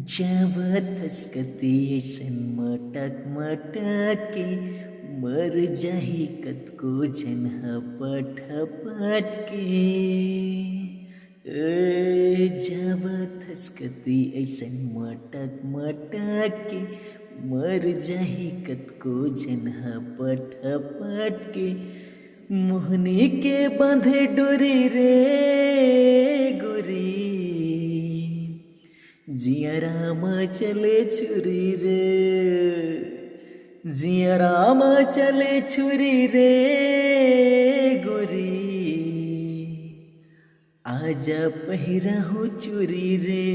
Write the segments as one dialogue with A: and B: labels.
A: जावतस कती ऐसन मटक मटके मर जाही कतको जन हपट हपट के जावतस कती ऐसन मटक मटके मर जाही कतको जन हपट हपट के मोहनी के बांधे डोरी रे गोरी जिया राम चले छुरी रे जिया राम चले छुरी रे गोरी आजा पहिरा हो चुरी रे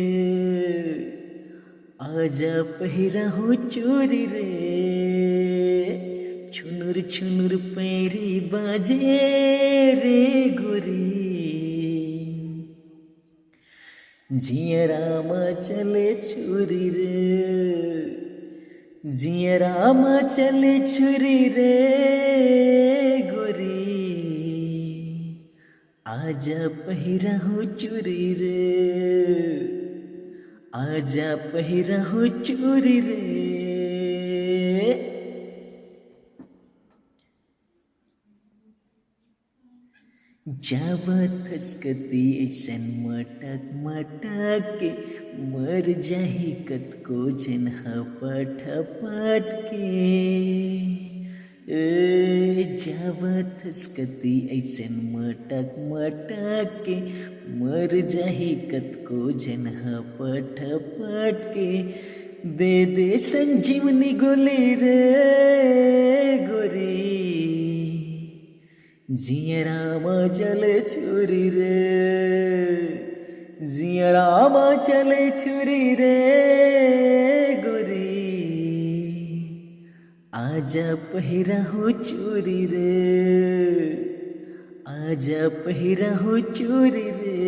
A: आजा पहिरा हो चुरी रे छुनुर छुनुर पैरी बाजे रे गोरी जिया राम चले छुरी रे जिया राम चले छुरी रे गोरी आजा पहिरा हो चुरी रे आजा पहिरा हो चुरी रे। जावतस कती ऐसन मटक मटक के मर जाही कतको जन हपट हपट के जावतस कती ऐसन मटक मटक के मर जाही कतको जन हपट हपट के दे दे संजीवनी गोली रे गोरी जिया राम चले छुरी रे जिया राम चले छुरी रे गोरी आजा पहिरा हो चूरी रे आजा पहिरा हो चूरी रे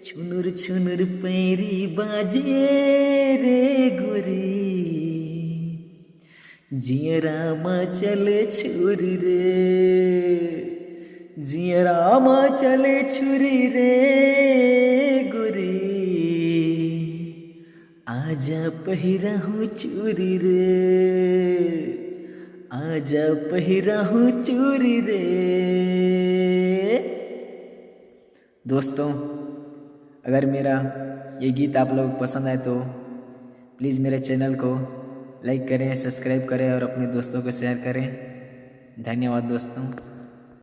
A: छुनुर छुनुर पैरी बाजे रे गोरी जिया राम चले छुरी रे जिया राम चले छुरी रे गोरी आजा पहिरा हो चूरी रे आजा पहिरा हो चूरी रे। दोस्तों, अगर मेरा ये गीत आप लोग पसंद आए तो प्लीज़ मेरे चैनल को लाइक करें, सब्सक्राइब करें और अपने दोस्तों को शेयर करें। धन्यवाद दोस्तों।